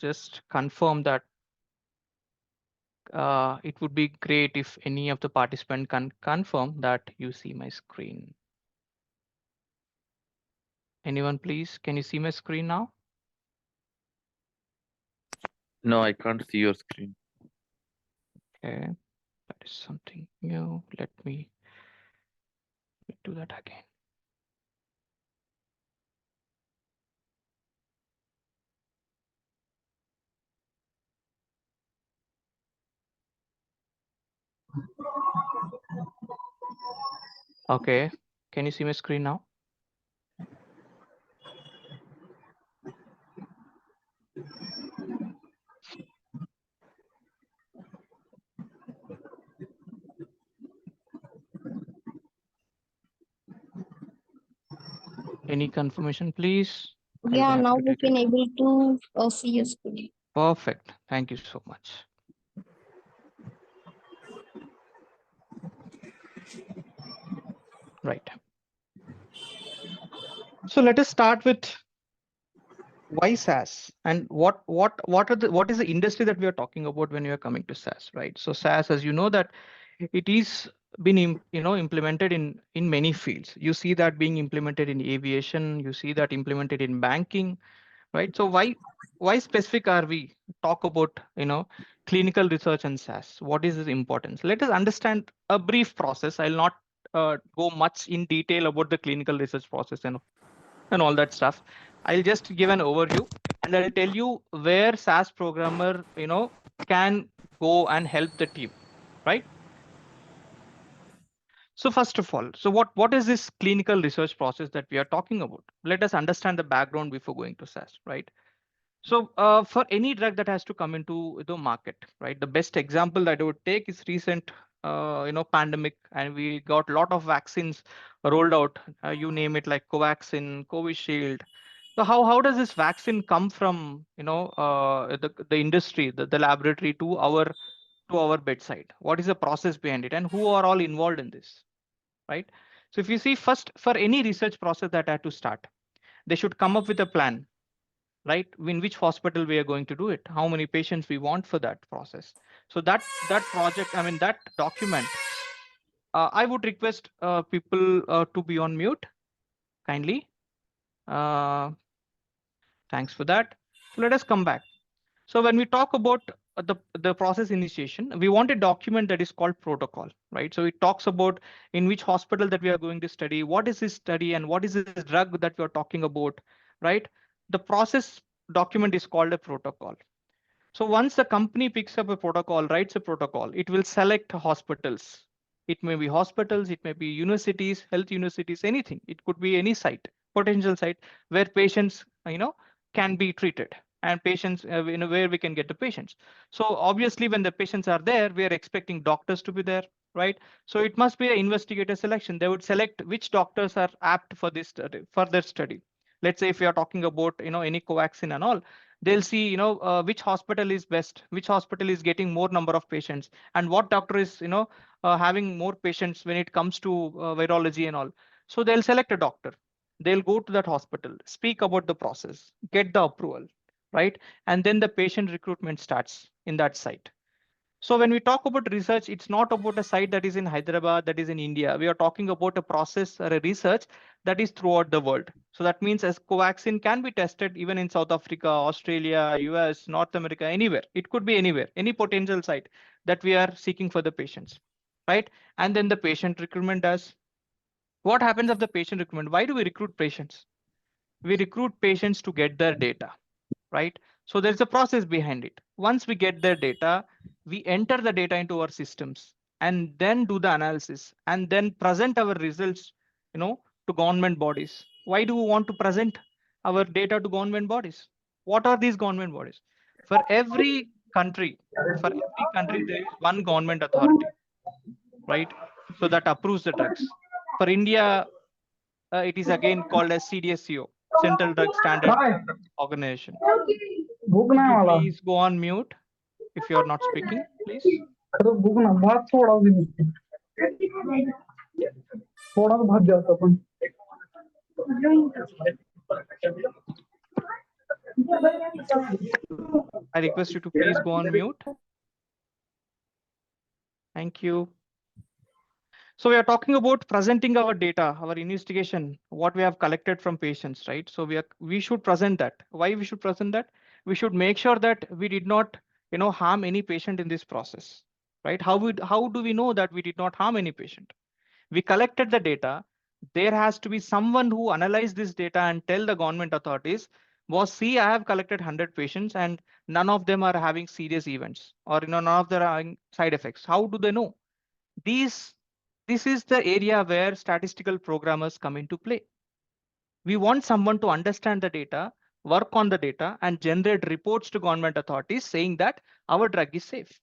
just confirm that it would be great if any of the participant can confirm that you see my screen. Anyone, please? Can you see my screen now? No, I can't see your screen. Okay, that is something new. Let me do that again. Okay, can you see my screen now? Any confirmation, please? I'll be Yeah, happy now to we take it. can able to see your screen. Perfect. Thank you so much. Right. So let us start with why SaaS and what is the industry that we are talking about when we are coming to SaaS, right? So SaaS, as you know, that it is been implemented in many fields. You see that being implemented in aviation, you see that implemented in banking, right? So why specific are we talk about clinical research and SaaS? What is its importance? Let us understand a brief process. I'll not go much in detail about the clinical research process and all that stuff. I'll just give an overview and I'll tell you where SaaS programmer can go and help the team, right? So first of all, so what is this clinical research process that we are talking about? Let us understand the background before going to SaaS, right? So for any drug that has to come into the market, right? The best example that I would take is recent, pandemic, and we got a lot of vaccines rolled out. You name it, like Covaxin, Covishield. So how does this vaccine come from the industry, the laboratory to our bedside? What is the process behind it, and who are all involved in this, right? So if you see first for any research process that I had to start, they should come up with a plan, right? In which hospital we are going to do it, how many patients we want for that process. So that project, I mean that document, I would request people to be on mute kindly. uh, Thanks for that. So let us come back. So when we talk about the process initiation, we want a document that is called protocol, right? So it talks about in which hospital that we are going to study, what is this study, and what is this drug that we are talking about, right? The process document is called a protocol. So once the company picks up a protocol, writes a protocol, it will select hospitals. It may be hospitals, it may be universities, health universities, anything. It could be any site, potential site where patients, can be treated, and patients, where we can get the patients. So obviously, when the patients are there, we are expecting doctors to be there, right? So it must be an investigator selection. They would select which doctors are apt for this study, for their study. Let's say if we are talking about, any Covaxin and all, they'll see which hospital is best, which hospital is getting more number of patients, and what doctor is having more patients when it comes to virology and all. So they'll select a doctor, they'll go to that hospital, speak about the process, get the approval, right? And then the patient recruitment starts in that site. So when we talk about research, it's not about a site that is in Hyderabad, that is in India. We are talking about a process or a research that is throughout the world. So that means as Covaxin can be tested even in South Africa, Australia, US, North America, anywhere. It could be anywhere, any potential site that we are seeking for the patients, right? And then the patient recruitment does. What happens of the patient recruitment? Why do we recruit patients? We recruit patients to get their data, right? So there's a process behind it. Once we get their data, we enter the data into our systems and then do the analysis and then present our results, to government bodies. Why do we want to present our data to government bodies? What are these government bodies? For every country, there is one government authority, right? So that approves the drugs. For India, it is again called as CDSCO, Central Drug Standard काय Organization. भूक Could नाही you मला please go on mute if you are not speaking, please? खरं भूक ना भात थोडा दिली थोडाच भात द्यायचा पण I request you to please go on mute. Thank you. So we are talking about presenting our data, our investigation, what we have collected from patients, right? So we should present that. Why we should present that? We should make sure that we did not, harm any patient in this process, right? How do we know that we did not harm any patient? We collected the data. There has to be someone who analyze this data and tell the government authorities, was see, I have collected 100 patients and none of them are having serious events, or none of them are having side effects. How do they know? These this is the area where statistical programmers come into play. We want someone to understand the data, work on the data, and generate reports to government authorities saying that our drug is safe.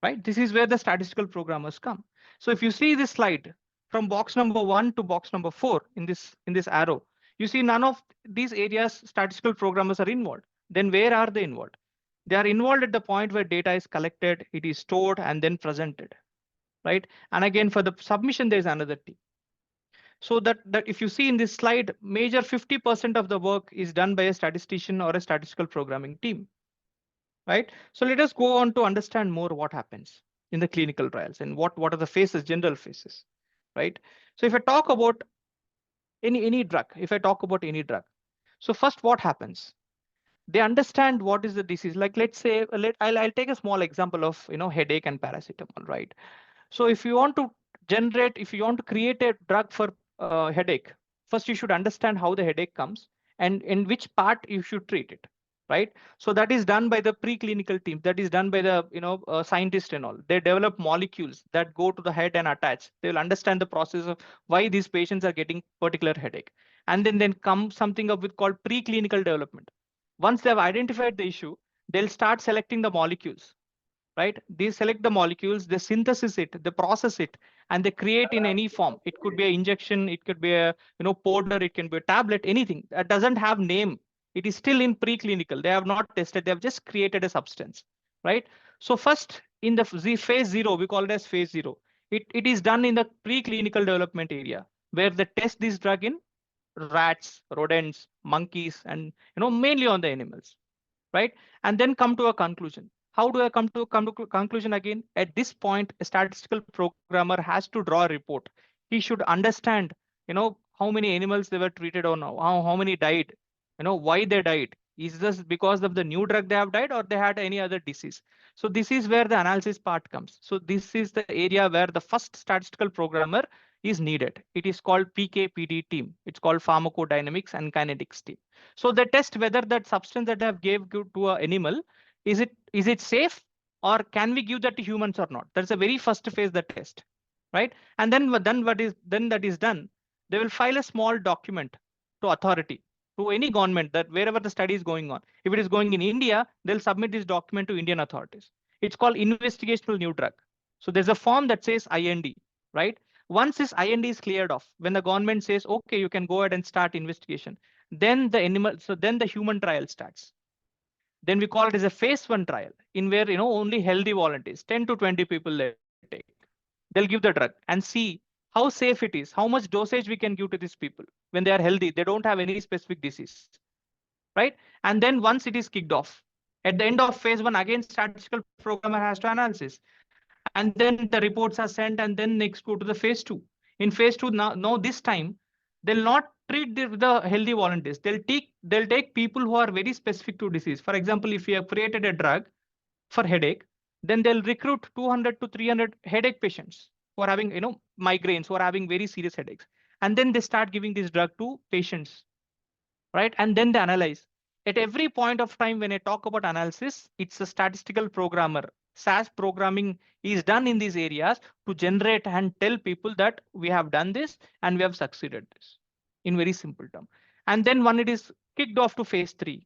Right? This is where the statistical programmers come. So if you see this slide from box number 1 to box number 4 in this arrow, you see none of these areas statistical programmers are involved. Then where are they involved? They are involved at the point where data is collected, it is stored, and then presented. Right? And again, for the submission, there's another team. So that if you see in this slide, major 50% of the work is done by a statistician or a statistical programming team. Right? So let us go on to understand more what happens in the clinical trials and what are the phases, general phases. Right? So if I talk about any drug, so first what happens? They understand what is the disease. Like let's say, I'll take a small example of headache and paracetamol, right? So if you want to create a drug for headache, first you should understand how the headache comes and in which part you should treat it, right? So that is done by the preclinical team. That is done by the scientists and all. They develop molecules that go to the head and attach. They will understand the process of why these patients are getting particular headache, and then come something up with called preclinical development. Once they have identified the issue, they'll start selecting the molecules, right? They select the molecules, they synthesis it, they process it, and they create in any form. It could be an injection, it could be a powder, it can be a tablet, anything that doesn't have name. It is still in preclinical. They have not tested. They have just created a substance, right? So first in the phase 0, we call it as phase 0. It is done in the preclinical development area where they test this drug in rats, rodents, monkeys, and mainly on the animals, right? And then come to a conclusion. How do I come to conclusion again? At this point, a statistical programmer has to draw a report. He should understand, how many animals they were treated on, how many died, why they died. Is this because of the new drug they have died or they had any other disease? So this is where the analysis part comes. So this is the area where the first statistical programmer is needed. It is called PKPD team. It's called pharmacodynamics and kinetics team. So they test whether that substance that I have gave to an animal, is it safe, or can we give that to humans or not? That's the very first phase, the test, right? And then that is done, they will file a small document to authority, to any government, that wherever the study is going on. If it is going in India, they'll submit this document to Indian authorities. It's called investigational new drug. So there's a form that says IND, right? Once this IND is cleared off, when the government says, okay, you can go ahead and start investigation, then the human trial starts. Then we call it as a phase 1 trial, in where only healthy volunteers, 10 to 20 people they take. They'll give the drug and see how safe it is, how much dosage we can give to these people when they are healthy, they don't have any specific disease, right? And then once it is kicked off, at the end of phase 1, again statistical programmer has to analysis, and then the reports are sent, and then next go to the phase 2. In phase 2, now this time they'll not treat the healthy volunteers. They'll take people who are very specific to disease. For example, if you have created a drug for headache, then they'll recruit 200 to 300 headache patients who are having migraines, who are having very serious headaches, and then they start giving this drug to patients, right? And then they analyze. At every point of time when I talk about analysis, it's a statistical programmer. SAS programming is done in these areas to generate and tell people that we have done this and we have succeeded this, in very simple term. And then when it is kicked off to phase 3,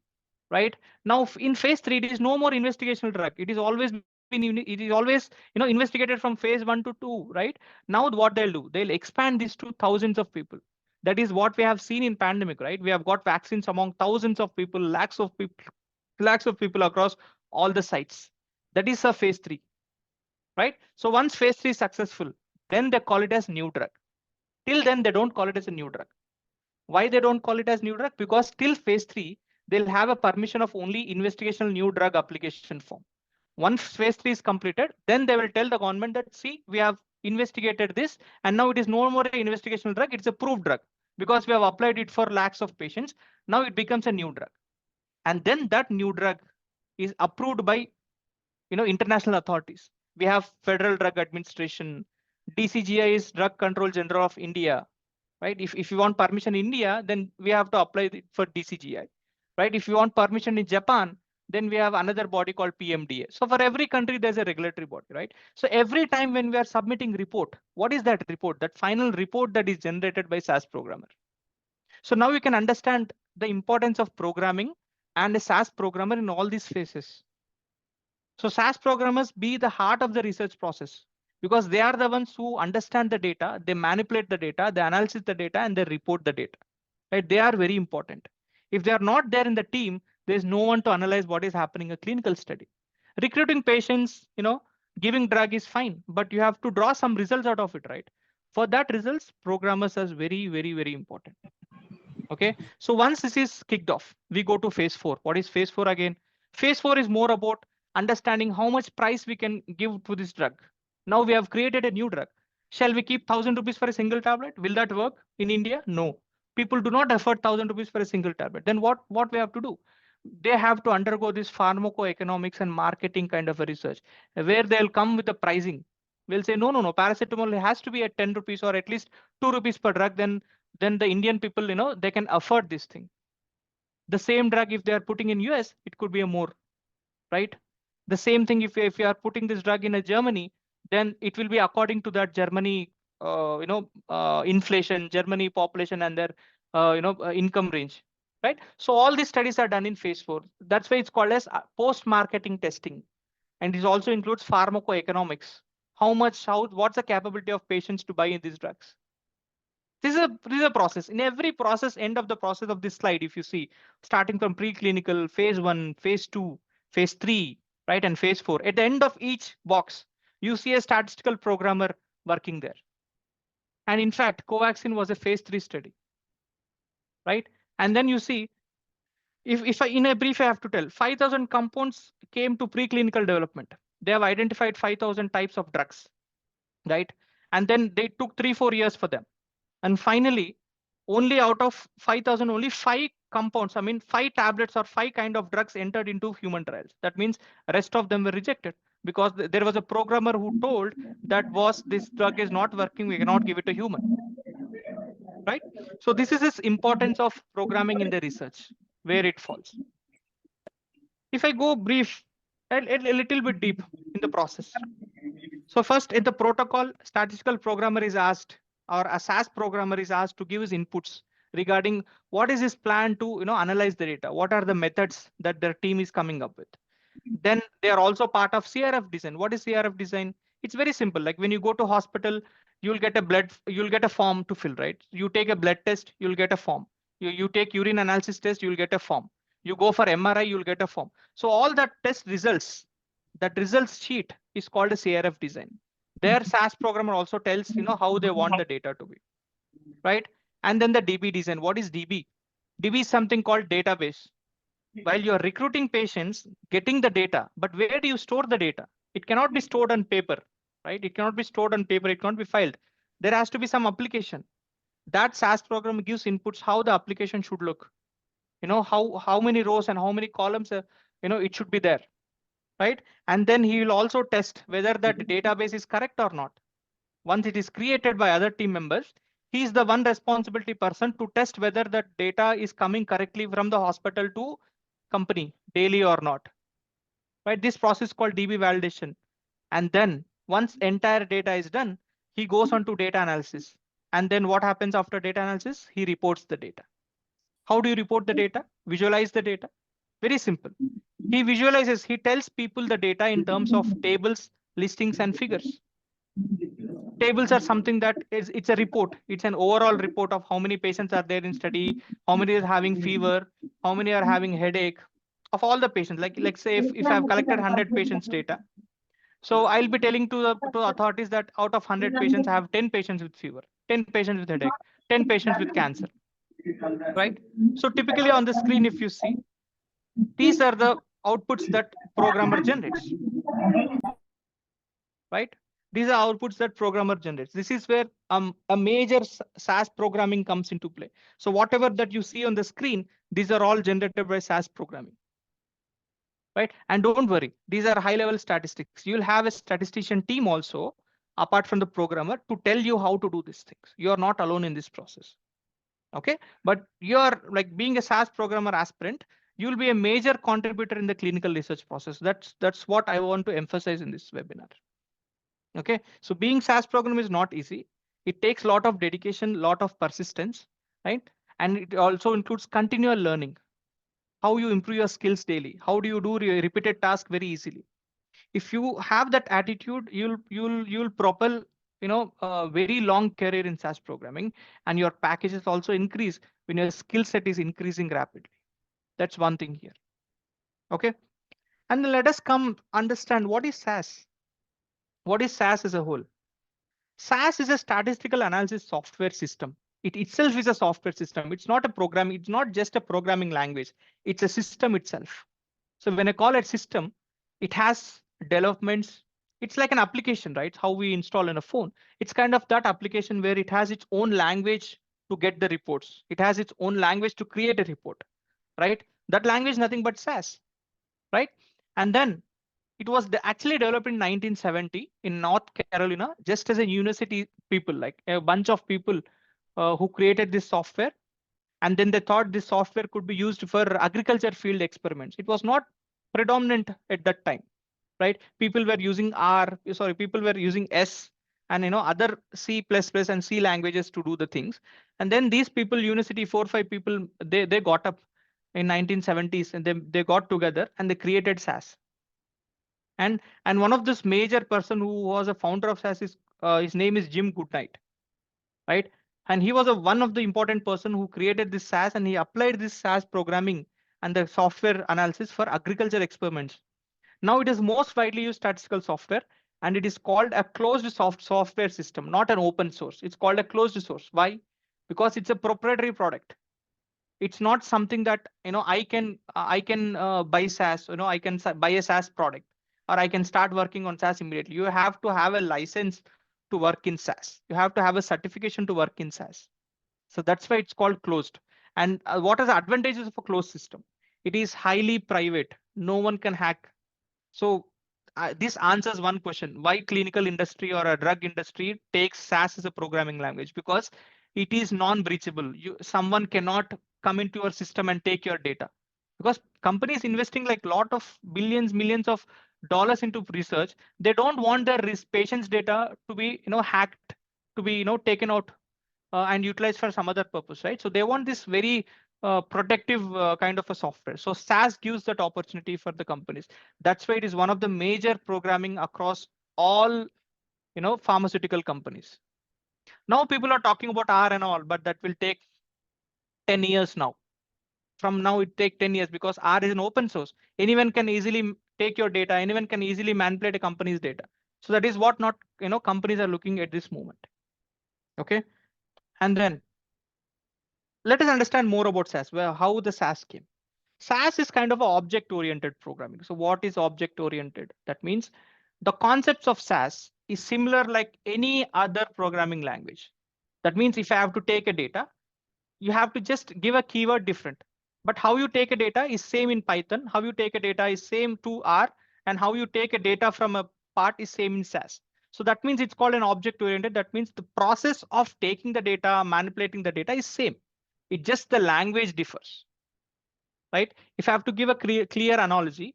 right? Now in phase 3, it is no more investigational drug. It is always investigated from phase 1 to 2, right? Now what they'll do, they'll expand this to thousands of people. That is what we have seen in pandemic, right? We have got vaccines among thousands of people, lakhs of people across all the sites. That is a phase 3, right? So once phase 3 is successful, then they call it as new drug. Till then, they don't call it as a new drug. Why they don't call it as new drug? Because till phase 3, they'll have a permission of only investigational new drug application form. Once phase 3 is completed, then they will tell the government that, see, we have investigated this, and now it is no more an investigational drug, it's a proved drug because we have applied it for lakhs of patients. Now it becomes a new drug. And then that new drug is approved by international authorities. We have Federal Drug Administration, DCGI is Drug Control General of India, right? If you want permission in India, then we have to apply it for DCGI, right? If you want permission in Japan, then we have another body called PMDA. So for every country, there's a regulatory body, right? So every time when we are submitting report, what is that report? That final report that is generated by SAS programmer. So now you can understand the importance of programming and a SAS programmer in all these phases. So SAS programmers be the heart of the research process because they are the ones who understand the data, they manipulate the data, they analyze the data, and they report the data. Right? They are very important. If they are not there in the team, there is no one to analyze what is happening in a clinical study. Recruiting patients, giving drug is fine, but you have to draw some results out of it, right? For that results, programmers are very, very, very important. Okay, so once this is kicked off, we go to phase 4. What is phase 4 again? Phase 4 is more about understanding how much price we can give to this drug. Now we have created a new drug. Shall we keep 1,000 rupees for a single tablet? Will that work in India? No. People do not afford 1,000 rupees for a single tablet. Then what we have to do? They have to undergo this pharmacoeconomics and marketing kind of a research where they'll come with the pricing. We'll say, no, paracetamol has to be at 10 rupees or at least 2 rupees per drug. Then the Indian people, they can afford this thing. The same drug, if they are putting in US, it could be a more, right? The same thing, if you are putting this drug in a Germany, then it will be according to that Germany, inflation, Germany population and their, income range, right? So all these studies are done in phase 4. That's why it's called as post-marketing testing. And it also includes pharmacoeconomics. What's the capability of patients to buy in these drugs? This is a process. In every process, end of the process of this slide, if you see, starting from preclinical, phase 1, phase 2, phase 3, right, and phase 4, at the end of each box, you see a statistical programmer working there. And in fact, Covaxin was a phase 3 study, right? And then you see, if in a brief, I have to tell, 5,000 compounds came to preclinical development. They have identified 5,000 types of drugs, right? And then they took 3-4 years for them. And finally, only out of 5,000, only 5 compounds, 5 tablets or 5 kind of drugs entered into human trials. That means rest of them were rejected because there was a programmer who told that this drug is not working, we cannot give it to human, right? So this is this importance of programming in the research, where it falls. If I go brief, a little bit deep in the process. So first in the protocol, statistical programmer is asked, or a SAS programmer is asked to give his inputs regarding what is his plan to analyze the data, what are the methods that their team is coming up with. Then they are also part of CRF design. What is CRF design? It's very simple. Like when you go to hospital, you'll get a form to fill, right? You take a blood test, you'll get a form. You take urine analysis test, you'll get a form. You go for MRI, you'll get a form. So all that test results, that results sheet is called a CRF design. Their SAS programmer also tells how they want the data to be, right? And then the DB design. What is DB? DB is something called database. While you're recruiting patients, getting the data, but where do you store the data? It cannot be stored on paper, right? It cannot be stored on paper. It cannot be filed. There has to be some application. That SAS program gives inputs how the application should look. How many rows and how many columns, it should be there, right? And then he will also test whether that database is correct or not. Once it is created by other team members, he is the one responsibility person to test whether that data is coming correctly from the hospital to company daily or not, right? This process is called DB validation. And then once entire data is done, he goes on to data analysis. And then what happens after data analysis? He reports the data. How do you report the data? Visualize the data. Very simple. He visualizes, he tells people the data in terms of tables, listings, and figures. Tables are something that it's a report. It's an overall report of how many patients are there in study, how many are having fever, how many are having headache, of all the patients. Like say if I've collected 100 patients data, so I'll be telling to the authorities that out of 100 patients, I have 10 patients with fever, 10 patients with headache, 10 patients with cancer, right? So typically on the screen, if you see, These are the outputs that programmer generates, right? These are outputs that programmer generates. This is where a major SAS programming comes into play. So whatever that you see on the screen, these are all generated by SAS programming, right? And don't worry, these are high level statistics. You'll have a statistician team also, apart from the programmer, to tell you how to do these things. You are not alone in this process. Okay, but you're like being a SAS programmer aspirant, you'll be a major contributor in the clinical research process. That's what I want to emphasize in this webinar. Okay, so being SAS programmer is not easy. It takes a lot of dedication, lot of persistence, right? And it also includes continual learning. How you improve your skills daily. How do you do repeated tasks very easily? If you have that attitude, you'll propel a very long career in SAS programming, and your packages also increase when your skill set is increasing rapidly. That's one thing here. Okay, and then let us come understand what is SAS. What is SAS as a whole? SAS is a statistical analysis software system. It itself is a software system. It's not a program. It's not just a programming language. It's a system itself. So when I call it system, it has developments. It's like an application, right? How we install in a phone. It's kind of that application where it has its own language to get the reports. It has its own language to create a report, right? That language, nothing but SAS, right? And then it was actually developed in 1970 in North Carolina, just as a university people, like a bunch of people who created this software. And then they thought this software could be used for agriculture field experiments. It was not predominant at that time, right? People were using people were using S and other C++ and C languages to do the things. And then these people, university 4 or 5 people, they got up in 1970s and they got together and they created SAS. And one of this major person who was a founder of SAS is his name is Jim Goodnight, right? And he was one of the important person who created this SAS, and he applied this SAS programming and the software analysis for agriculture experiments. Now it is most widely used statistical software, and it is called a closed software system, not an open source. It's called a closed source. Why? Because it's a proprietary product. It's not something that I can buy SAS. I can buy a SAS product, or I can start working on SAS immediately. You have to have a license to work in SAS. You have to have a certification to work in SAS. So that's why it's called closed. And what are the advantages of a closed system? It is highly private. No one can hack. So this answers one question: why clinical industry or a drug industry takes SAS as a programming language? Because it is non-breachable. Someone cannot come into your system and take your data. Because companies investing like lot of billions, millions of dollars into research, they don't want their patients' data to be hacked, to be taken out and utilized for some other purpose, right? So they want this very protective kind of a software. So SAS gives that opportunity for the companies. That's why it is one of the major programming across all pharmaceutical companies. Now people are talking about R and all, but that will take 10 years now. From now it take 10 years because R is an open source. Anyone can easily take your data. Anyone can easily manipulate a company's data. So that is what not companies are looking at this moment. Okay, and then let us understand more about SAS, how the SAS came. SAS is kind of an object-oriented programming. So what is object-oriented? That means the concepts of SAS is similar like any other programming language. That means if I have to take a data, you have to just give a keyword different. But how you take a data is same in Python. How you take a data is same to R, and how you take a data from a part is same in SAS. So that means it's called an object-oriented. That means the process of taking the data, manipulating the data is same. It just the language differs, right? If I have to give a clear analogy,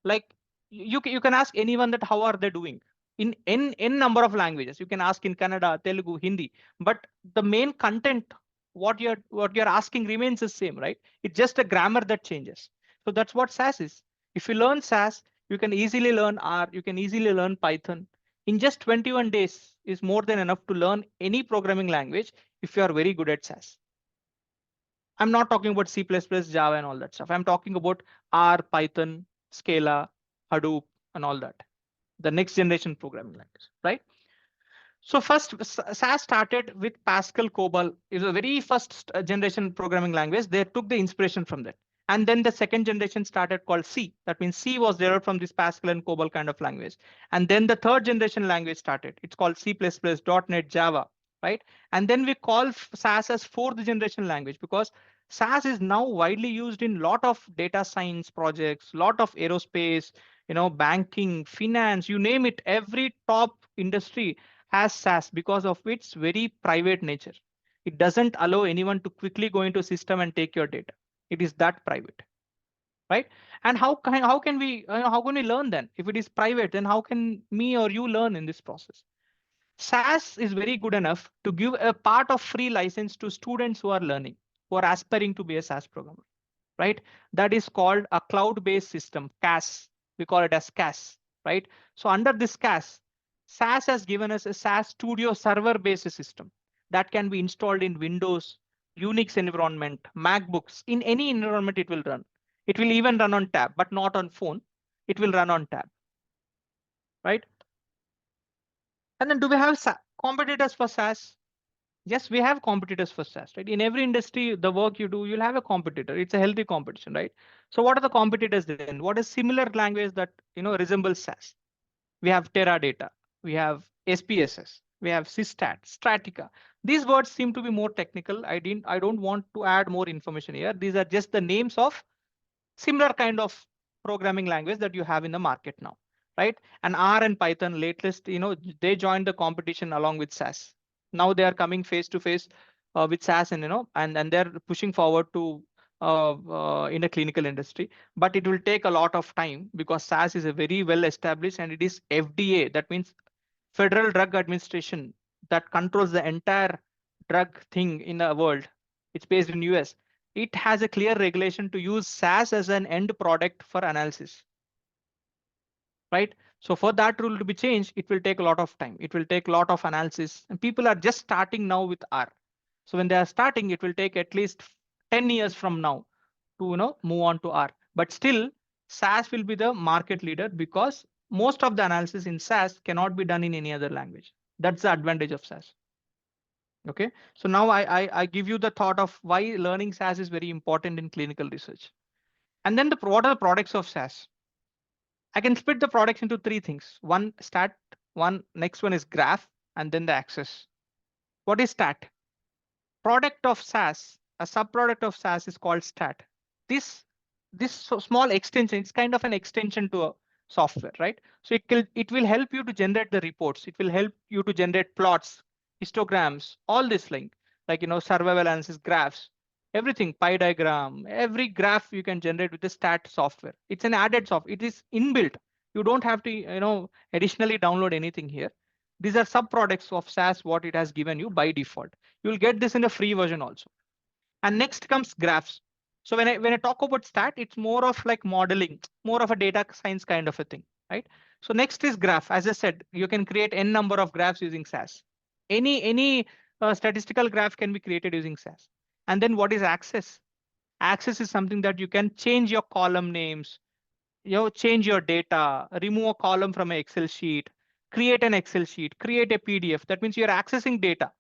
like you can ask anyone that how are they doing in n number of languages. You can ask in Kannada, Telugu, Hindi, but the main content, what you're asking remains the same, right? It's just a grammar that changes. So that's what SAS is. If you learn SAS, you can easily learn R, you can easily learn Python. In just 21 days is more than enough to learn any programming language if you are very good at SAS. I'm not talking about C++, Java and all that stuff. I'm talking about R, Python, Scala, Hadoop, and all that. The next generation programming language, right? So first, SAS started with Pascal COBOL. It was the very first generation programming language. They took the inspiration from that. And then the second generation started called C. That means C was derived from this Pascal and COBOL kind of language. And then the third generation language started. It's called C++, .NET, Java, right? And then we call SAS as fourth generation language because SAS is now widely used in lot of data science projects, lot of aerospace, banking, finance, you name it. Every top industry has SAS because of its very private nature. It doesn't allow anyone to quickly go into system and take your data. It is that private, right? And how can we learn then? If it is private, then how can me or you learn in this process? SAS is very good enough to give a part of free license to students who are learning, who are aspiring to be a SAS programmer, right? That is called a cloud-based system, CAS. We call it as CAS, right? So under this CAS, SAS has given us a SAS Studio server-based system that can be installed in Windows, Unix environment, MacBooks. In any environment, it will run. It will even run on tab, but not on phone. It will run on tab, right? And then do we have competitors for SAS? Yes, we have competitors for SAS, right? In every industry, the work you do, you'll have a competitor. It's a healthy competition, right? So what are the competitors then? What is similar language that resembles SAS? We have Teradata, we have SPSS, we have Systat, Stratica. These words seem to be more technical. I don't want to add more information here. These are just the names of similar kind of programming language that you have in the market now, right? And R and Python latest, they joined the competition along with SAS. Now they are coming face to face with SAS, and they're pushing forward to in a clinical industry. But it will take a lot of time because SAS is a very well established and it is FDA. That means Federal Drug Administration that controls the entire drug thing in the world. It's based in US. It has a clear regulation to use SAS as an end product for analysis, right? So for that rule to be changed, it will take a lot of time. It will take a lot of analysis, and people are just starting now with R. So when they are starting, it will take at least 10 years from now to move on to R. But still, SAS will be the market leader because most of the analysis in SAS cannot be done in any other language. That's the advantage of SAS. Okay, so now I give you the thought of why learning SAS is very important in clinical research. And then what are the products of SAS? I can split the products into three things. One stat, one next one is graph, and then the access. What is stat? Product of SAS, a subproduct of SAS is called stat. This small extension, it's kind of an extension to a software, right? So it will help you to generate the reports. It will help you to generate plots, histograms, all this like survival analysis, graphs, everything, pie diagram, every graph you can generate with the stat software. It's an added software. It is inbuilt. You don't have to additionally download anything here. These are subproducts of SAS, what it has given you by default. You'll get this in a free version also. And next comes graphs. So when I talk about stat, it's more of like modeling, more of a data science kind of a thing, right? So next is graph. As I said, you can create n number of graphs using SAS. Any statistical graph can be created using SAS. And then what is access? Access is something that you can change your column names, change your data, remove a column from an Excel sheet, create an Excel sheet, create a PDF. That means you're accessing data.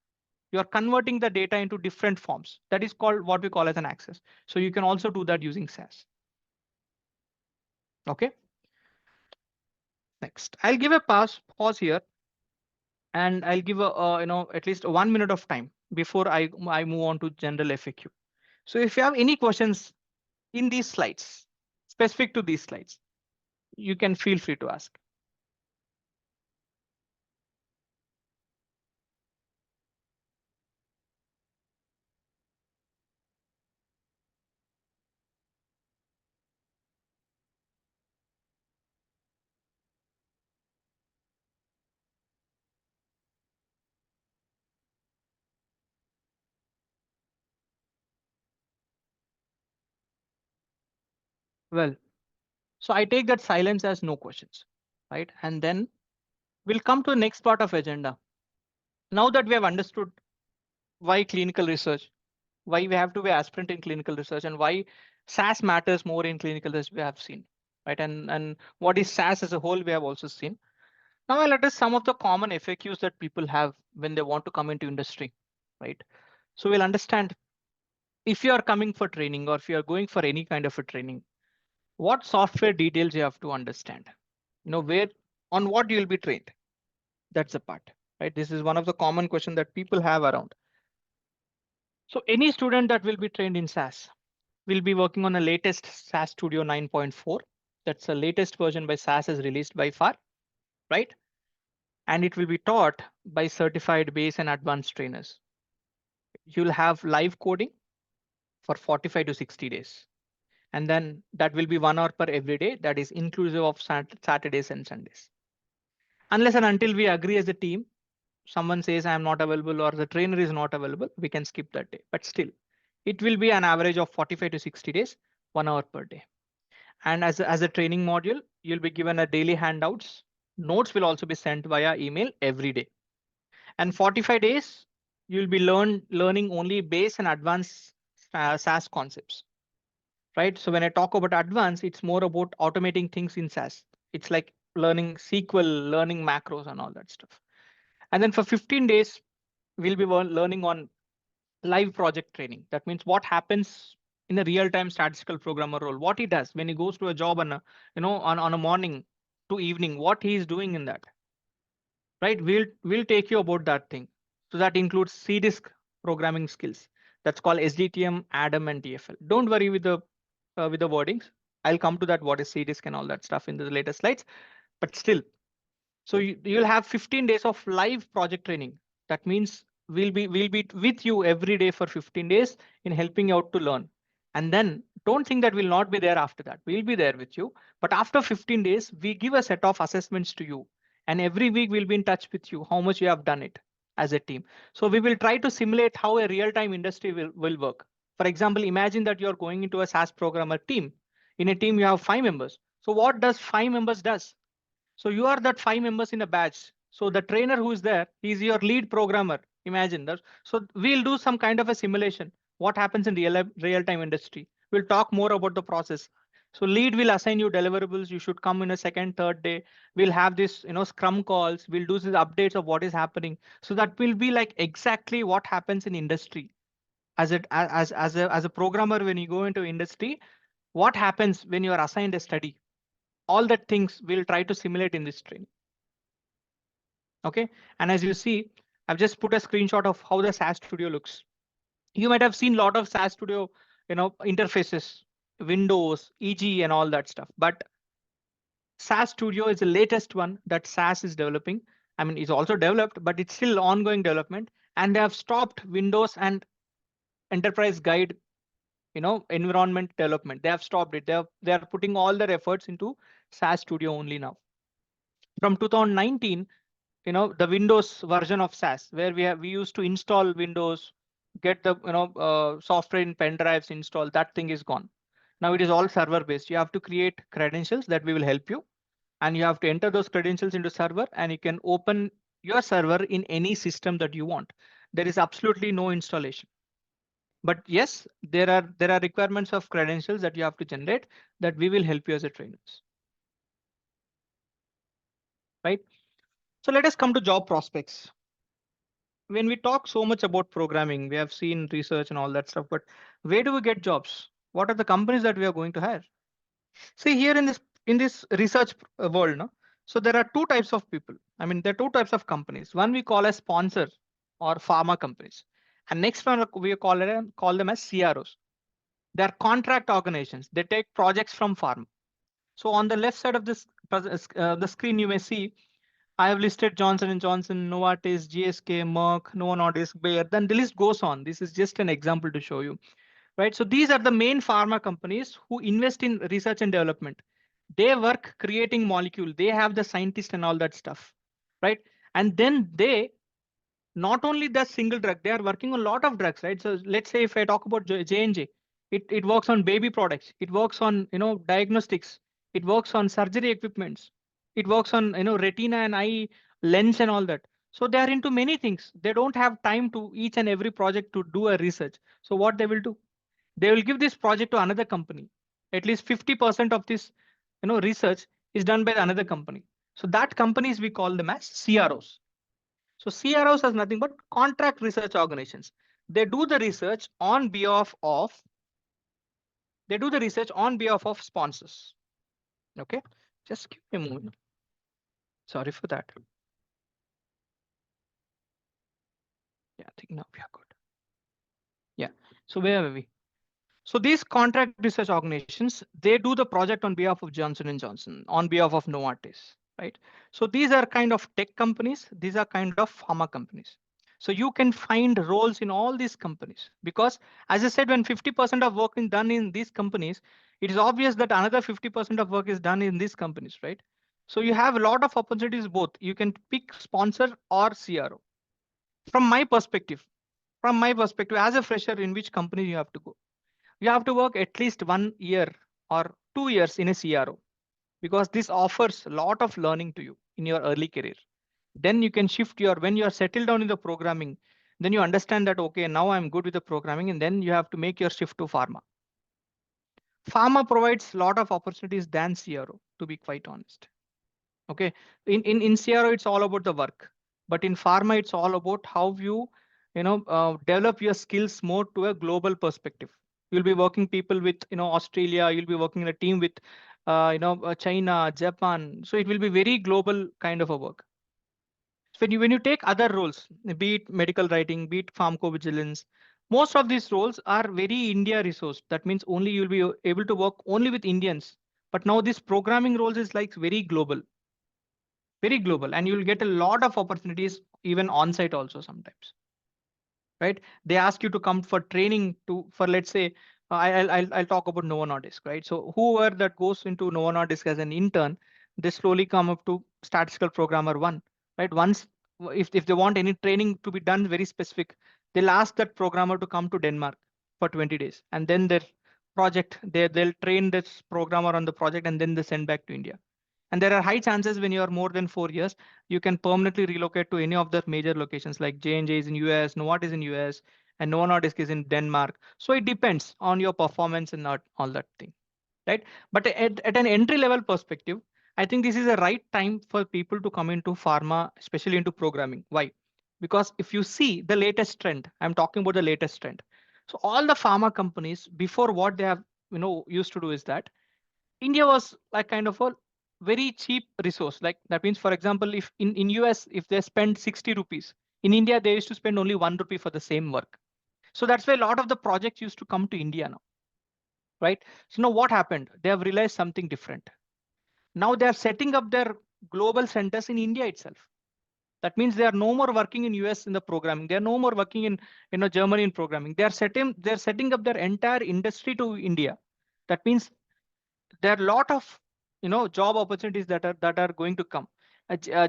You're converting the data into different forms. That is called what we call as an access. So you can also do that using SAS. Okay. Next, I'll give a pause here, and I'll give at least 1 minute of time before I move on to general FAQ. So if you have any questions in these slides, specific to these slides, you can feel free to ask. Well, so I take that silence as no questions, right? And then we'll come to the next part of agenda. Now that we have understood why clinical research, why we have to be aspirant in clinical research, and why SAS matters more in clinical research, we have seen, right? And what is SAS as a whole, we have also seen. Now I'll address some of the common FAQs that people have when they want to come into industry, right? So we'll understand, if you are coming for training or if you are going for any kind of a training, what software details you have to understand, where, on what you will be trained. That's the part, right? This is one of the common questions that people have around. So any student that will be trained in SaaS will be working on the latest SaaS Studio 9.4. That's the latest version by SaaS is released by far, right? And it will be taught by certified base and advanced trainers. You'll have live coding for 45 to 60 days. And then that will be 1 hour per every day. That is inclusive of Saturdays and Sundays. Unless and until we agree as a team, someone says I am not available or the trainer is not available, we can skip that day. But still, it will be an average of 45 to 60 days, 1 hour per day. And as a training module, you'll be given a daily handouts. Notes will also be sent via email every day. And 45 days, you'll be learning only base and advanced SaaS concepts, right? So when I talk about advanced, it's more about automating things in SaaS. It's like learning SQL, learning macros and all that stuff. And then for 15 days, we'll be learning on live project training. That means what happens in a real-time statistical programmer role, what he does when he goes to a job on on a morning to evening, what he is doing in that, right? We'll take you about that thing. So that includes C-disk programming skills. That's called SDTM, ADAM, and TFL. Don't worry with the wordings. I'll come to that, what is C-disk and all that stuff in the later slides. But still, so you'll have 15 days of live project training. That means we'll be with you every day for 15 days in helping you out to learn. And then don't think that we'll not be there after that. We'll be there with you. But after 15 days, we give a set of assessments to you. And every week we'll be in touch with you, how much you have done it as a team. So we will try to simulate how a real-time industry will work. For example, imagine that you're going into a SaaS programmer team. In a team, you have 5 members. So what does 5 members does? So you are that 5 members in a batch. So the trainer who is there, he's your lead programmer. Imagine that. So we'll do some kind of a simulation. What happens in real time industry? We'll talk more about the process. So lead will assign you deliverables. You should come in a second, third day. We'll have this, scrum calls. We'll do these updates of what is happening. So that will be like exactly what happens in industry. As a programmer, when you go into industry, what happens when you are assigned a study? All that things we'll try to simulate in this training. Okay, and as you see, I've just put a screenshot of how the SaaS Studio looks. You might have seen a lot of SaaS Studio, interfaces, Windows, EG, and all that stuff. But SaaS Studio is the latest one that SaaS is developing. I mean, it's also developed, but it's still ongoing development. And they have stopped Windows and Enterprise Guide, environment development. They have stopped it. They are putting all their efforts into SaaS Studio only now. From 2019, the Windows version of SaaS, where we used to install Windows, get the software in pen drives installed. That thing is gone. Now it is all server based. You have to create credentials that we will help you, and you have to enter those credentials into server, and you can open your server in any system that you want. There is absolutely no installation. But yes, there are requirements of credentials that you have to generate that we will help you as a trainers. Right? So let us come to job prospects. When we talk so much about programming, we have seen research and all that stuff, but where do we get jobs? What are the companies that we are going to hire? See here in this research world, no? So there are 2 types of people. I mean, there are 2 types of companies. One we call as sponsor or pharma companies, and next one we call them as CROs. They are contract organizations. They take projects from pharma. So on the left side of the screen, you may see I have listed Johnson & Johnson, Novartis, GSK, Merck, Novo Nordisk, Bayer. Then the list goes on. This is just an example to show you, right? So these are the main pharma companies who invest in research and development. They work creating molecule. They have the scientist and all that stuff, right? And then they not only the single drug, they are working on a lot of drugs, right? So let's say if I talk about J&J, it works on baby products. It works on diagnostics. It works on surgery equipments. It works on retina and eye lens and all that. So they are into many things. They don't have time to each and every project to do a research. So what they will do? They will give this project to another company. At least 50% of this research is done by another company. So that companies we call them as CROs. So CROs has nothing but contract research organizations. They do the research on behalf of sponsors. Okay, just give me a moment. Sorry for that. Yeah, I think now we are good. Yeah. So where are we? So these contract research organizations, they do the project on behalf of Johnson and Johnson, on behalf of Novartis, right? So these are kind of tech companies. These are kind of pharma companies. So you can find roles in all these companies because, as I said, when 50% of work is done in these companies, it is obvious that another 50% of work is done in these companies, right? So you have a lot of opportunities both. You can pick sponsor or CRO. From my perspective, as a fresher, in which company you have to go? You have to work at least 1 year or 2 years in a CRO because this offers a lot of learning to you in your early career. Then you can shift when you are settled down in the programming, then you understand that, okay, now I'm good with the programming, and then you have to make your shift to pharma. Pharma provides a lot of opportunities than CRO, to be quite honest. Okay, in CRO, it's all about the work, but in pharma, it's all about how you develop your skills more to a global perspective. You'll be working people with Australia. You'll be working in a team with China, Japan. So it will be very global kind of a work. So when you take other roles, be it medical writing, be it pharmacovigilance, most of these roles are very India resourced. That means only you'll be able to work only with Indians. But now this programming roles is like very global, and you'll get a lot of opportunities even on site also sometimes, right? They ask you to come for training for, let's say, I'll talk about Novo Nordisk, right? So whoever that goes into Novo Nordisk as an intern, they slowly come up to statistical programmer one, right? Once, if they want any training to be done very specific, they'll ask that programmer to come to Denmark for 20 days, and then their project, they'll train this programmer on the project, and then they send back to India. And there are high chances when you are more than 4 years, you can permanently relocate to any of the major locations like J&J is in US, Novartis is in US, and Novo Nordisk is in Denmark. So it depends on your performance and not all that thing, right? But at an entry level perspective, I think this is the right time for people to come into pharma, especially into programming. Why? Because if you see the latest trend, I'm talking about the latest trend. So all the pharma companies before, what they have used to do is that India was like kind of a very cheap resource. Like that means, for example, if in US, if they spend 60 rupees, in India, they used to spend only 1 rupee for the same work. So that's why a lot of the projects used to come to India now, right? So now what happened? They have realized something different. Now they are setting up their global centers in India itself. That means they are no more working in US in the programming. They are no more working in Germany in programming. They're setting up their entire industry to India. That means there are a lot of job opportunities that are going to come.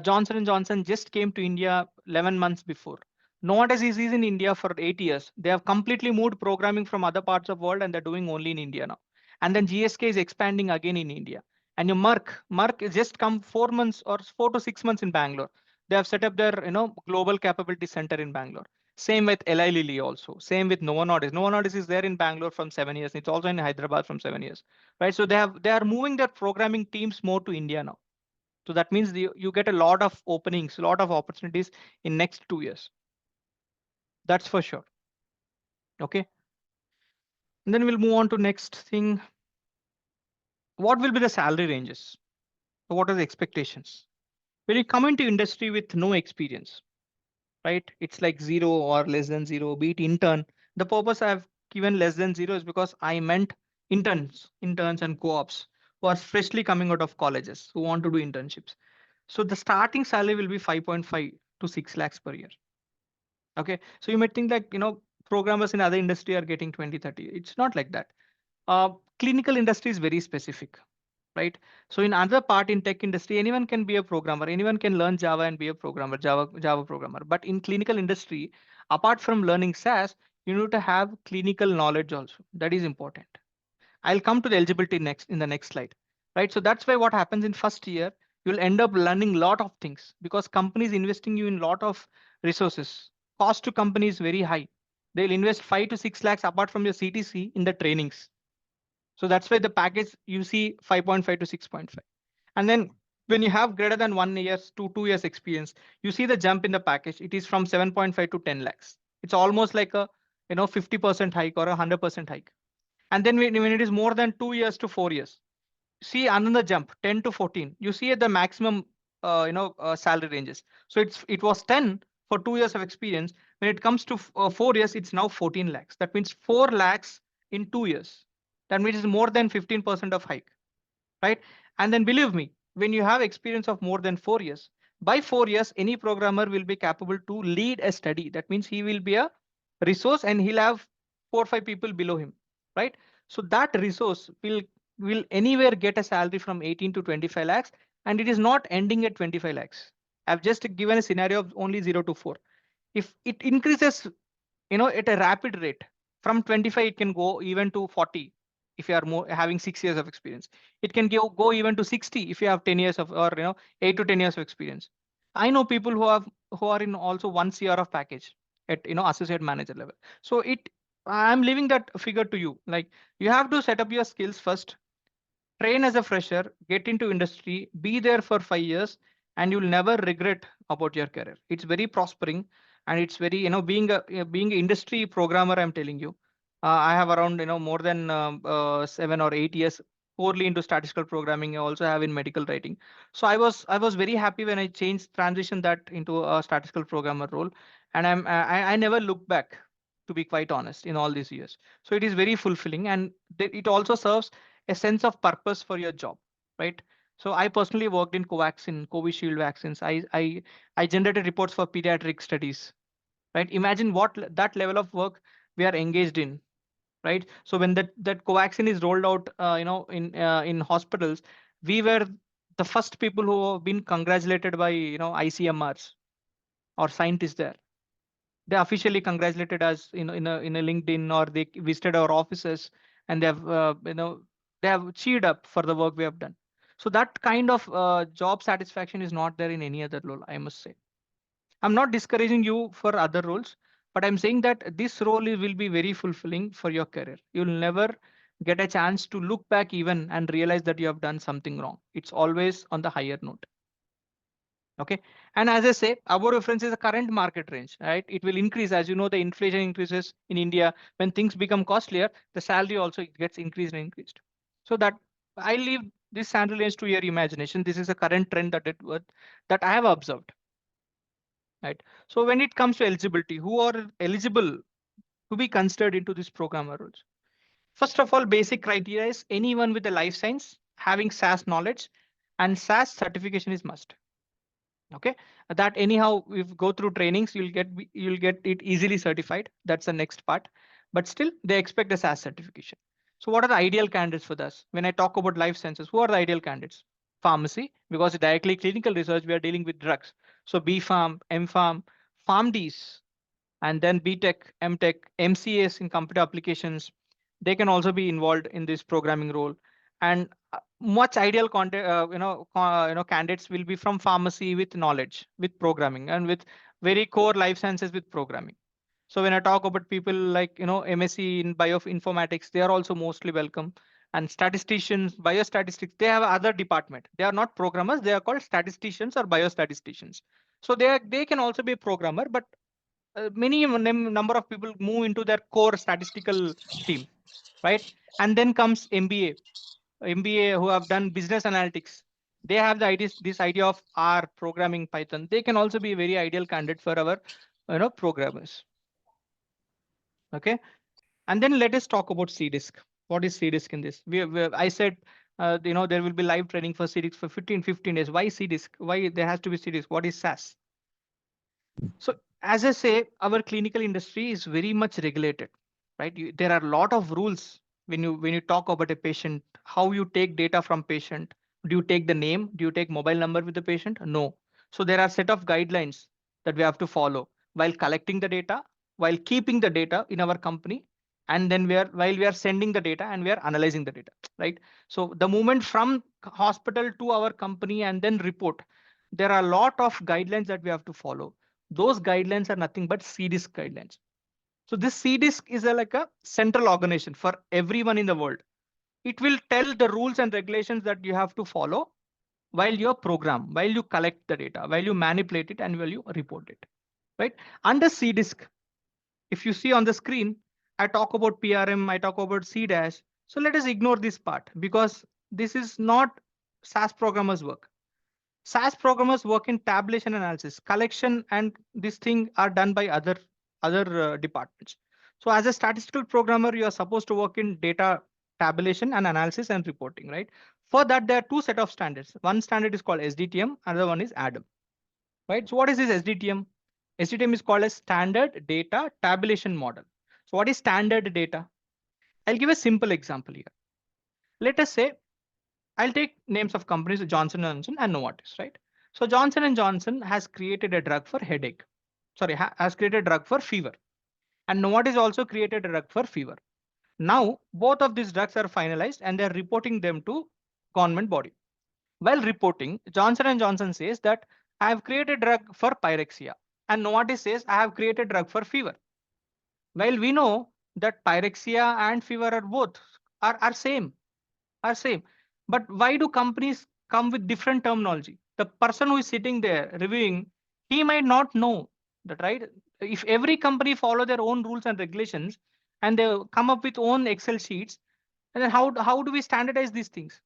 Johnson and Johnson just came to India 11 months before. Novartis is in India for 8 years. They have completely moved programming from other parts of the world, and they're doing only in India now. And then GSK is expanding again in India. And your Merck is just come 4 months or 4 to 6 months in Bangalore. They have set up their global capability center in Bangalore. Same with Eli Lilly also. Same with Novo Nordisk. Novo Nordisk is there in Bangalore from 7 years. It's also in Hyderabad from 7 years, right? So they are moving their programming teams more to India now. So that means you get a lot of openings, a lot of opportunities in next 2 years. That's for sure. Okay. And then we'll move on to next thing. What will be the salary ranges? What are the expectations? When you come into industry with no experience, right? It's like 0 or less than 0, be it intern. The purpose I've given less than 0 is because I meant interns and co-ops who are freshly coming out of colleges who want to do internships. So the starting salary will be 5.5 to 6 lakhs per year. Okay. So you might think that, programmers in other industry are getting 20, 30. It's not like that. Clinical industry is very specific, right? So in other part in tech industry, anyone can be a programmer. Anyone can learn Java and be a programmer, Java programmer. But in clinical industry, apart from learning SaaS, you need to have clinical knowledge also. That is important. I'll come to the eligibility next in the next slide, right? So that's why what happens in first year, you'll end up learning a lot of things because companies investing you in a lot of resources. Cost to company is very high. They'll invest 5 to 6 lakhs apart from your CTC in the trainings. So that's why the package you see 5.5 to 6.5. And then when you have greater than 1 year to 2 years experience, you see the jump in the package. It is from 7.5 to 10 lakhs. It's almost like a 50% hike or 100% hike. And then when it is more than 2 years to 4 years, see another jump, 10 to 14. You see at the maximum salary ranges. So it was 10 for 2 years of experience. When it comes to 4 years, it's now 14 lakhs. That means 4 lakhs in 2 years. That means it's more than 15% of hike, right? And then believe me, when you have experience of more than 4 years, by 4 years, any programmer will be capable to lead a study. That means he will be a resource and he'll have 4 or 5 people below him, right? So that resource will anywhere get a salary from 18 to 25 lakhs, and it is not ending at 25 lakhs. I've just given a scenario of only 0 to 4. If it increases at a rapid rate, from 25 it can go even to 40 if you are more having 6 years of experience. It can go even to 60 if you have 10 years of, or 8 to 10 years of experience. I know people who are in also 1 CR of package at associate manager level. So I'm leaving that figure to you. Like, you have to set up your skills first, train as a fresher, get into industry, be there for 5 years, and you'll never regret about your career. It's very prospering, and it's very being an industry programmer. I'm telling you, I have around more than 7 or 8 years poorly into statistical programming. I also have in medical writing. So I was very happy when I changed transition that into a statistical programmer role, and I never look back, to be quite honest, in all these years. So it is very fulfilling, and it also serves a sense of purpose for your job, right? So I personally worked in Covaxin, Covishield vaccines. I generated reports for pediatric studies, right? Imagine that level of work we are engaged in, right? So when that Covaxin is rolled out, in hospitals, we were the first people who have been congratulated by ICMRs or scientists there. They officially congratulated us in a LinkedIn, or they visited our offices, and they have cheered up for the work we have done. So that kind of job satisfaction is not there in any other role, I must say. I'm not discouraging you for other roles, but I'm saying that this role will be very fulfilling for your career. You'll never get a chance to look back even and realize that you have done something wrong. It's always on the higher note. Okay. And as I say, our reference is the current market range, right? It will increase. As you know, the inflation increases in India. When things become costlier, the salary also gets increased and increased. So that I leave this salary range to your imagination. This is a current trend that I have observed, right? So when it comes to eligibility, who are eligible to be considered into this programmer roles? First of all, basic criteria is anyone with a life science having SAS knowledge, and SAS certification is must. Okay, that anyhow, if you go through trainings, you'll get it easily certified. That's the next part. But still, they expect a SAS certification. So what are the ideal candidates for this? When I talk about life sciences, who are the ideal candidates? Pharmacy, because directly clinical research, we are dealing with drugs. So B Pharm, M Pharm, PharmDs, and then BTech, MTech, MCAs in computer applications. They can also be involved in this programming role. And much ideal content, candidates will be from pharmacy with knowledge, with programming, and with very core life sciences with programming. So when I talk about people like MSc in bioinformatics, they are also mostly welcome. And statisticians, biostatistics, they have other department. They are not programmers. They are called statisticians or biostatisticians. So they can also be a programmer, but many number of people move into their core statistical team, right? And then comes MBA who have done business analytics. They have this idea of R, programming, Python. They can also be a very ideal candidate for our programmers. Okay. And then let us talk about CDISC. What is CDISC in this? I said, there will be live training for CDISC for 15 days. Why CDISC? Why there has to be CDISC? What is SAS? So as I say, our clinical industry is very much regulated, right? There are a lot of rules when you talk about a patient, how you take data from patient. Do you take the name? Do you take mobile number with the patient? No. So there are set of guidelines that we have to follow while collecting the data, while keeping the data in our company, and then while we are sending the data and we are analyzing the data, right? So the movement from hospital to our company and then report, there are a lot of guidelines that we have to follow. Those guidelines are nothing but CDISC guidelines. So this CDISC is like a central organization for everyone in the world. It will tell the rules and regulations that you have to follow while you program, while you collect the data, while you manipulate it, and while you report it, right? Under CDISC, If you see on the screen, I talk about PRM, I talk about C dash. So let us ignore this part because this is not SAS programmers work. SAS programmers work in tabulation analysis, collection, and this thing are done by other departments. So as a statistical programmer, you are supposed to work in data tabulation and analysis and reporting, right? For that, there are two set of standards. One standard is called SDTM, another one is ADAM, right? So what is this SDTM? SDTM is called as Standard Data Tabulation Model. So what is standard data? I'll give a simple example here. Let us say I'll take names of companies Johnson & Johnson and Novartis, right? So Johnson & Johnson has created a drug for headache. Sorry, has created a drug for fever. And Novartis also created a drug for fever. Now, both of these drugs are finalized and they're reporting them to government body. While reporting, Johnson & Johnson says that I have created a drug for pyrexia. And Novartis says I have created a drug for fever. While we know that pyrexia and fever are both are same, are same. But why do companies come with different terminology? The person who is sitting there reviewing, he might not know that, right? If every company follow their own rules and regulations and they come up with own Excel sheets, and then how do we standardize these things?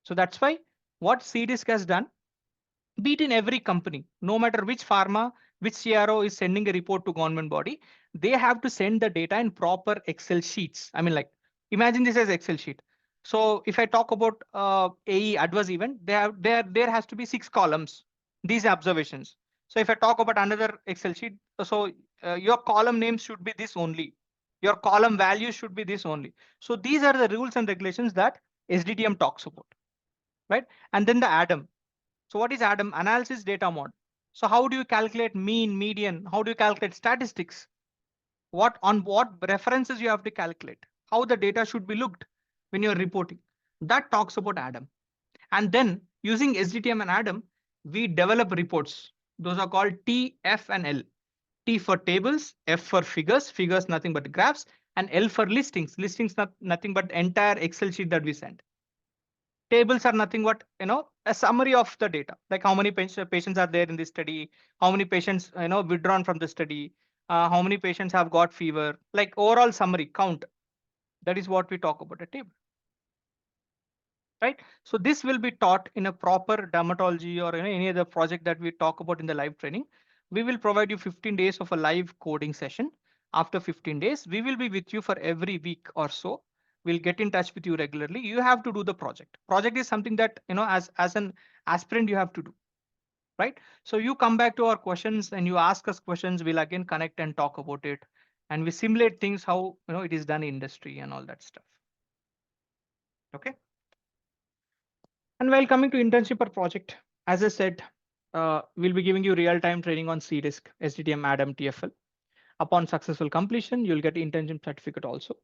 So that's why what CDISC has done, be it in every company, no matter which pharma, which CRO is sending a report to government body, they have to send the data in proper Excel sheets. I mean, like, imagine this as Excel sheet. So if I talk about AE adverse event, there has to be 6 columns, these observations. So if I talk about another Excel sheet, so your column name should be this only. Your column value should be this only. So these are the rules and regulations that SDTM talks about, right? And then the ADAM. So what is ADAM? Analysis data model. So how do you calculate mean, median? How do you calculate statistics? What references you have to calculate? How the data should be looked when you're reporting? That talks about ADAM. And then using SDTM and ADAM, we develop reports. Those are called T, F, and L. T for tables, F for figures, figures nothing but graphs, and L for listings. Listings nothing but entire Excel sheet that we send. Tables are nothing but a summary of the data, like how many patients are there in this study, how many patients withdrawn from the study, how many patients have got fever, like overall summary count. That is what we talk about a table, right? So this will be taught in a proper dermatology or any other project that we talk about in the live training. We will provide you 15 days of a live coding session. After 15 days, we will be with you for every week or so. We'll get in touch with you regularly. You have to do the project. Project is something that, as an aspirant, you have to do, right? So you come back to our questions and you ask us questions. We'll again connect and talk about it. And we simulate things, how, it is done in industry and all that stuff. Okay. And while coming to internship or project, as I said, we'll be giving you real-time training on CDISC, SDTM, ADAM, TFL. Upon successful completion, you'll get internship certificate also.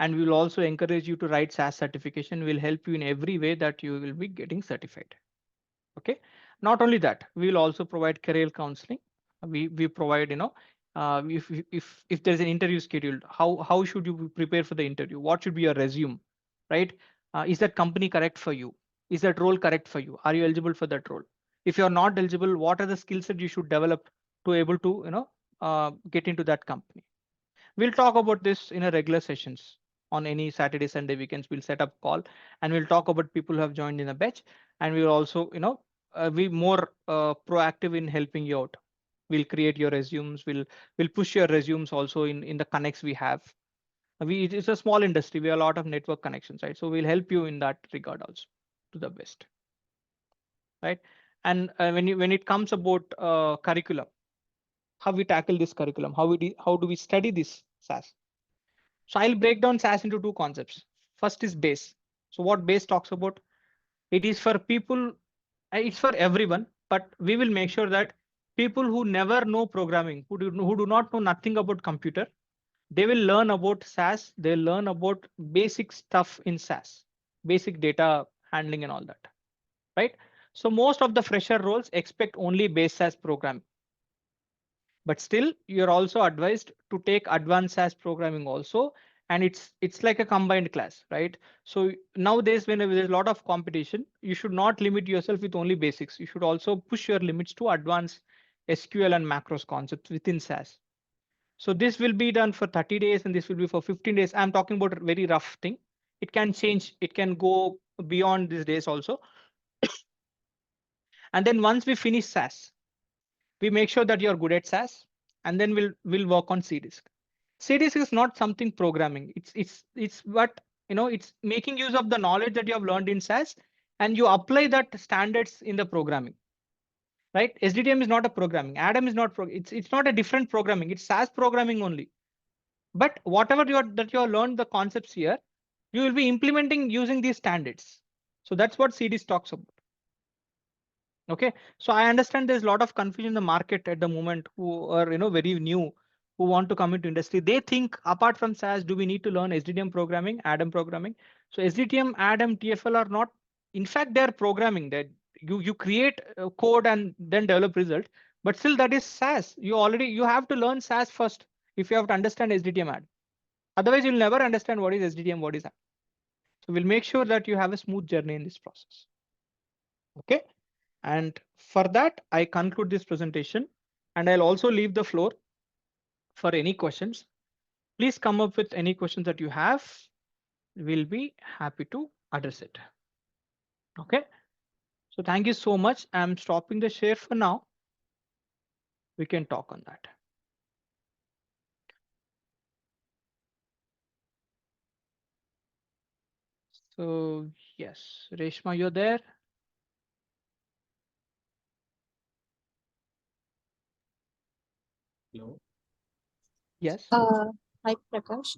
And we will also encourage you to write SAS certification. We'll help you in every way that you will be getting certified. Okay. Not only that, we will also provide career counseling. We provide, if there's an interview scheduled, how should you prepare for the interview? What should be your resume, right? Is that company correct for you? Is that role correct for you? Are you eligible for that role? If you're not eligible, what are the skills that you should develop to able to get into that company? We'll talk about this in a regular sessions on any Saturday, Sunday weekends. We'll set up call and we'll talk about people who have joined in a batch, and we'll also be more proactive in helping you out. We'll create your resumes. We'll push your resumes also in the connects we have. It's a small industry. We have a lot of network connections, right? So we'll help you in that regard also to the best, right? And when it comes about curriculum, how we tackle this curriculum, how do we study this SAS? So I'll break down SAS into two concepts. First is base. So what base talks about? It is for people, it's for everyone, but we will make sure that people who never know programming, who do not know nothing about computer, they will learn about SAS. They'll learn about basic stuff in SAS, basic data handling and all that, right? So most of the fresher roles expect only base SAS programming. But still, you're also advised to take advanced SAS programming also, and it's like a combined class, right? So nowadays, when there's a lot of competition, you should not limit yourself with only basics. You should also push your limits to advanced SQL and macros concepts within SAS. So this will be done for 30 days and this will be for 15 days. I'm talking about a very rough thing. It can change, it can go beyond these days also. And then once we finish SaaS, we make sure that you're good at SaaS, and then we'll work on CDisk. CDisk is not something programming. It's what it's making use of the knowledge that you have learned in SaaS, and you apply that standards in the programming. Right? SDTM is not a programming. Adam is not it's not a different programming. It's SaaS programming only. But whatever you are learned the concepts here, you will be implementing using these standards. So that's what CDisk talks about. Okay, so I understand there's a lot of confusion in the market at the moment who are very new, who want to come into industry. They think apart from SaaS, do we need to learn SDTM programming, Adam programming? So SDTM, Adam, TFL are not. In fact, they're programming. That you create code and then develop result. But still, that is SaaS. You have to learn SaaS first if you have to understand SDTM Adam. Otherwise, you'll never understand what is SDTM, what is Adam. So we'll make sure that you have a smooth journey in this process. Okay. And for that, I conclude this presentation and I'll also leave the floor for any questions. Please come up with any questions that you have. We'll be happy to address it. Okay. So thank you so much. I'm stopping the share for now. We can talk on that. So yes, Reshma, you're there. Hello. Yes. Hi, Prakash.